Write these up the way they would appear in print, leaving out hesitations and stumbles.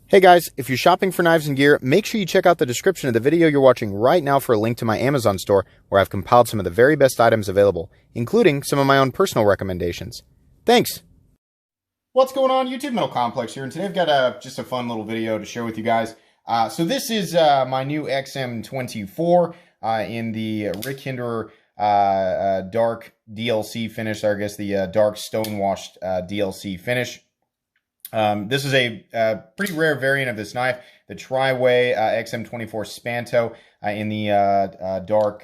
Hey guys, if you're shopping for knives and gear, make sure you check out the description of the video you're watching right now for a link to my Amazon store where I've compiled some of the very best items available, including some of my own personal recommendations. Thanks! What's going on, YouTube? Metal Complex here, and today I've got just a fun little video to share with you guys. So this is my new XM24 in the Rick Hinderer dark DLC finish, or I guess the dark stone-washed DLC finish. This is a pretty rare variant of this knife, the Tri-Way XM24 Spanto in the dark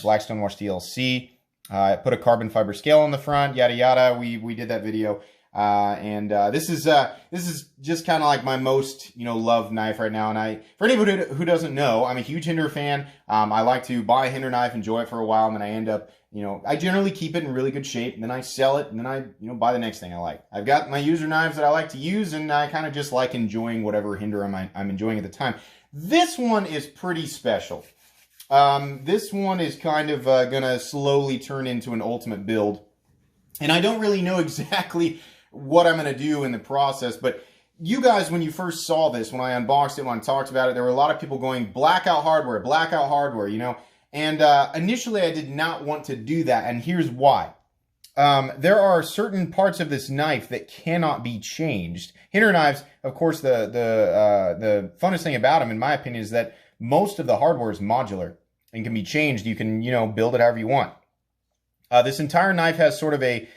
black stonewash DLC. I put a carbon fiber scale on the front, yada yada. We did that video, and this is just kind of like my most loved knife right now. And for anybody who doesn't know, I'm a huge Hinderer fan. I like to buy a Hinderer knife, enjoy it for a while, and then I end up I generally keep it in really good shape, and then I sell it, and then I, buy the next thing I like. I've got my user knives that I like to use, and I kind of just like enjoying whatever Hinderer I'm enjoying at the time. This one is pretty special. This one is kind of going to slowly turn into an ultimate build, and I don't really know exactly what I'm going to do in the process, but you guys, when you first saw this, when I unboxed it, when I talked about it, there were a lot of people going, blackout hardware, and initially I did not want to do that, and here's why. There are certain parts of this knife that cannot be changed. Hinderer knives, of course, the funnest thing about them, in my opinion, is that most of the hardware is modular and can be changed. You can, build it however you want. This entire knife has sort of a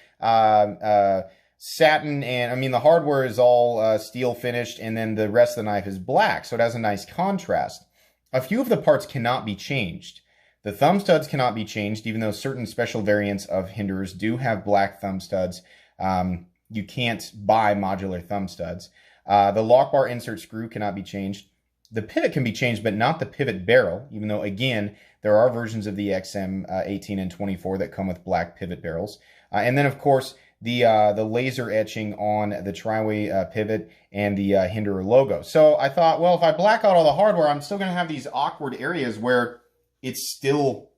satin, and the hardware is all steel finished, and then the rest of the knife is black, so it has a nice contrast. A few of the parts cannot be changed. The thumb studs cannot be changed, even though certain special variants of Hinderers do have black thumb studs. You can't buy modular thumb studs. The lock bar insert screw cannot be changed. The pivot can be changed, but not the pivot barrel, even though, again, there are versions of the XM18 and 24 that come with black pivot barrels. And then, of course, the laser etching on the Tri-Way pivot and the Hinderer logo. So I thought, well, if I black out all the hardware, I'm still going to have these awkward areas where it's still,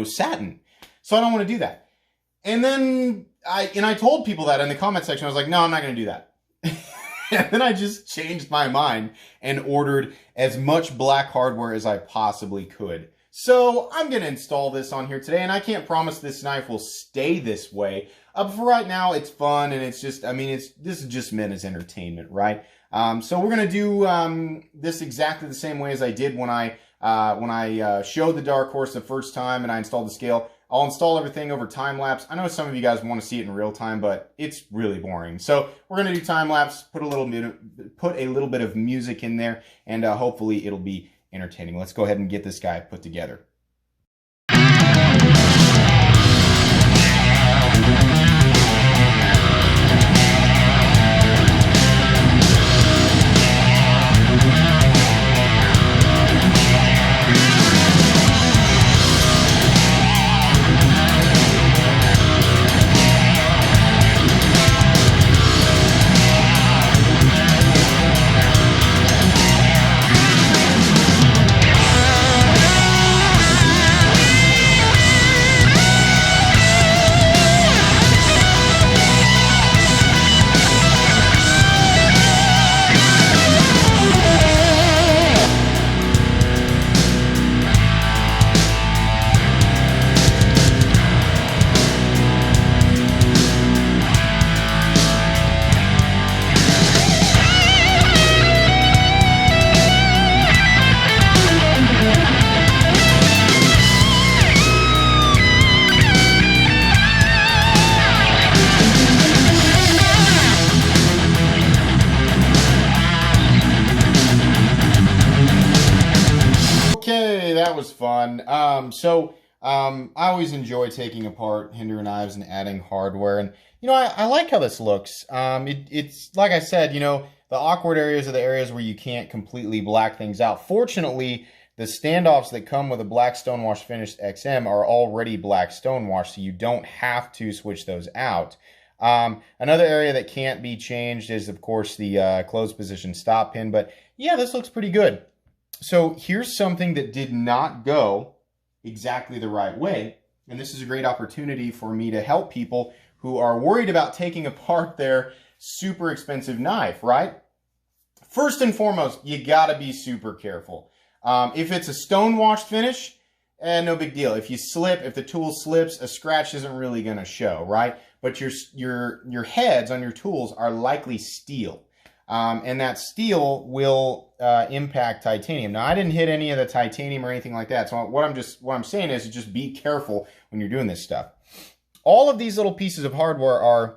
satin. So I don't want to do that. And then I told people that in the comment section. I was like, no, I'm not going to do that. And then I just changed my mind and ordered as much black hardware as I possibly could. So I'm going to install this on here today, and I can't promise this knife will stay this way. But for right now, it's fun, and it's just, this is just meant as entertainment, right? So we're going to do this exactly the same way as I did when I showed the Dark Horse the first time and I installed the scale. I'll install everything over time-lapse. I know some of you guys want to see it in real time, but it's really boring. So we're going to do time-lapse, put a little bit of music in there, and hopefully it'll be entertaining. Let's go ahead and get this guy put together. That was fun. I always enjoy taking apart Hinderer knives and adding hardware, and I like how this looks. It's like I said, the awkward areas are the areas where you can't completely black things out. Fortunately, the standoffs that come with a black stonewash finished XM are already black stonewash, so you don't have to switch those out. Another area that can't be changed is, of course, the closed position stop pin, but yeah, this looks pretty good. So here's something that did not go exactly the right way, and this is a great opportunity for me to help people who are worried about taking apart their super expensive knife, right? First and foremost, you gotta be super careful. If it's a stone washed finish, no big deal. If you slip, if the tool slips, a scratch isn't really gonna show, right? But your heads on your tools are likely steel. And that steel will impact titanium. Now, I didn't hit any of the titanium or anything like that. So what I'm saying is just be careful when you're doing this stuff. All of these little pieces of hardware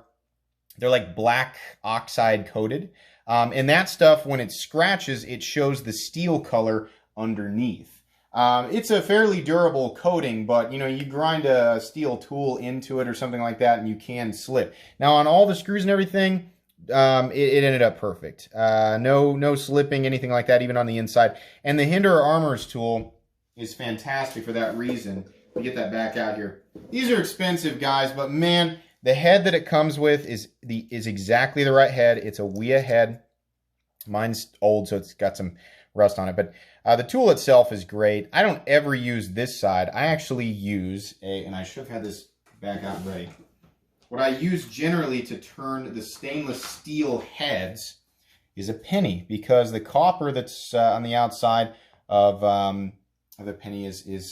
they're like black oxide coated. And that stuff, when it scratches, it shows the steel color underneath. It's a fairly durable coating, but you grind a steel tool into it or something like that and you can slip. Now, on all the screws and everything, it ended up perfect. No slipping, anything like that, even on the inside. And the Hinderer Armorer's tool is fantastic for that reason. Let me get that back out here. These are expensive, guys, but man, the head that it comes with is exactly the right head. It's a WIA head. Mine's old, so it's got some rust on it, but the tool itself is great. I don't ever use this side. I actually use and I should have had this back out ready. What I use generally to turn the stainless steel heads is a penny, because the copper that's on the outside of the penny is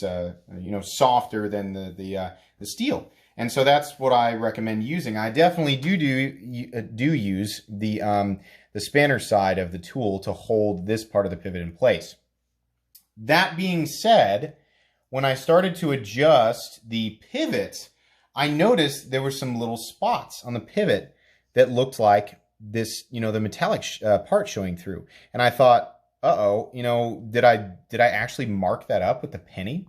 softer than the steel, and so that's what I recommend using. I definitely do use the spanner side of the tool to hold this part of the pivot in place. That being said, when I started to adjust the pivot, I noticed there were some little spots on the pivot that looked like this, the metallic part showing through. And I thought, uh-oh, did I actually mark that up with the penny?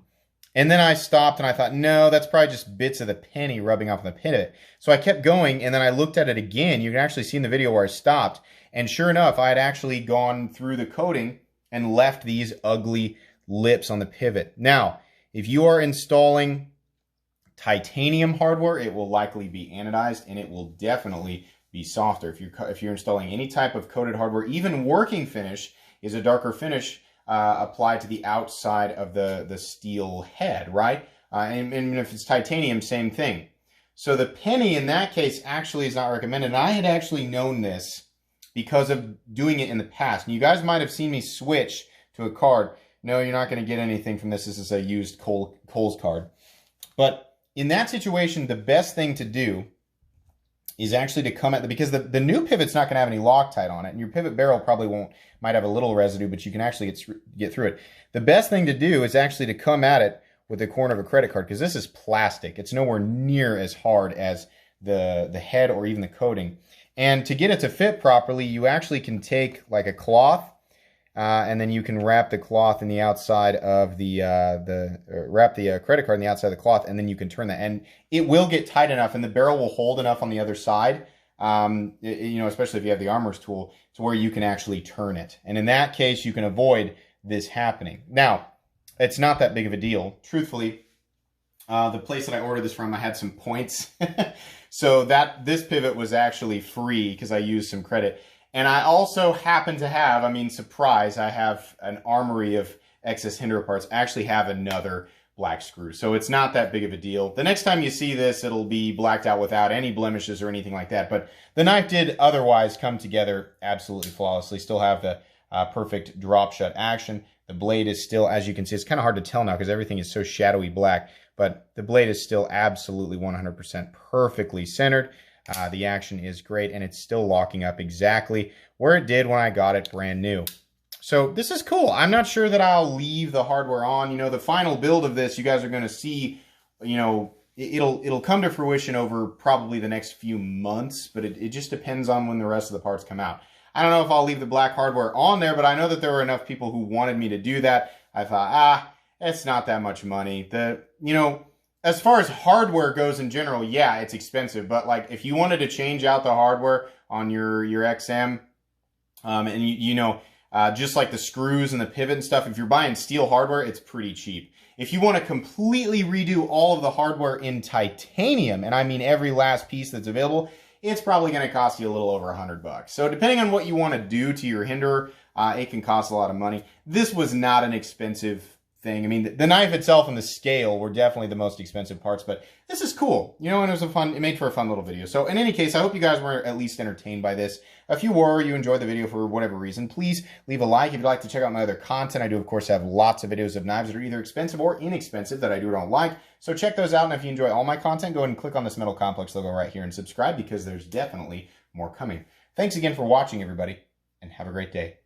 And then I stopped and I thought, no, that's probably just bits of the penny rubbing off on the pivot. So I kept going, and then I looked at it again. You can actually see in the video where I stopped. And sure enough, I had actually gone through the coating and left these ugly lips on the pivot. Now, if you are installing titanium hardware, it will likely be anodized, and it will definitely be softer. If you're installing any type of coated hardware, even working finish is a darker finish applied to the outside of the steel head, right? And if it's titanium, same thing. So the penny in that case actually is not recommended. And I had actually known this because of doing it in the past. And you guys might have seen me switch to a card. No, you're not going to get anything from this. This is a used Kohl's card. But in that situation, the best thing to do is actually to come at because the new pivot's not going to have any Loctite on it, and your pivot barrel probably might have a little residue, but you can actually get through it. The best thing to do is actually to come at it with the corner of a credit card, because this is plastic. It's nowhere near as hard as the head or even the coating. And to get it to fit properly, you actually can take like a cloth, and then you can wrap the cloth in the outside of wrap the credit card in the outside of the cloth, and then you can turn that, and it will get tight enough, and the barrel will hold enough on the other side, especially if you have the armorer's tool, to where you can actually turn it. And in that case, you can avoid this happening. Now, it's not that big of a deal. Truthfully, the place that I ordered this from, I had some points, so this pivot was actually free because I used some credit. And I also happen to have, surprise, I have an armory of excess Hinderer parts. I actually have another black screw. So it's not that big of a deal. The next time you see this, it'll be blacked out without any blemishes or anything like that. But the knife did otherwise come together absolutely flawlessly. Still have the perfect drop shut action. The blade is still, as you can see, it's kind of hard to tell now because everything is so shadowy black. But the blade is still absolutely 100% perfectly centered. The action is great, and it's still locking up exactly where it did when I got it brand new. So this is cool. I'm not sure that I'll leave the hardware on. The final build of this, you guys are going to see, it'll come to fruition over probably the next few months, but it just depends on when the rest of the parts come out. I don't know if I'll leave the black hardware on there, but I know that there were enough people who wanted me to do that. I thought, it's not that much money. As far as hardware goes in general, yeah, it's expensive. But like, if you wanted to change out the hardware on your XM, and just like the screws and the pivot and stuff, if you're buying steel hardware, it's pretty cheap. If you want to completely redo all of the hardware in titanium, and I mean every last piece that's available, it's probably going to cost you a little over $100. So depending on what you want to do to your Hinderer, it can cost a lot of money. This was not an expensive thing. I mean, the knife itself and the scale were definitely the most expensive parts, but this is cool, you know, and it made for a fun little video. So in any case, I hope you guys were at least entertained by this. If you were, you enjoyed the video for whatever reason, please leave a like. If you'd like to check out my other content, I do, of course, have lots of videos of knives that are either expensive or inexpensive that I do or don't like. So check those out, and if you enjoy all my content, go ahead and click on this Metal Complex logo right here and subscribe, because there's definitely more coming. Thanks again for watching, everybody, and have a great day.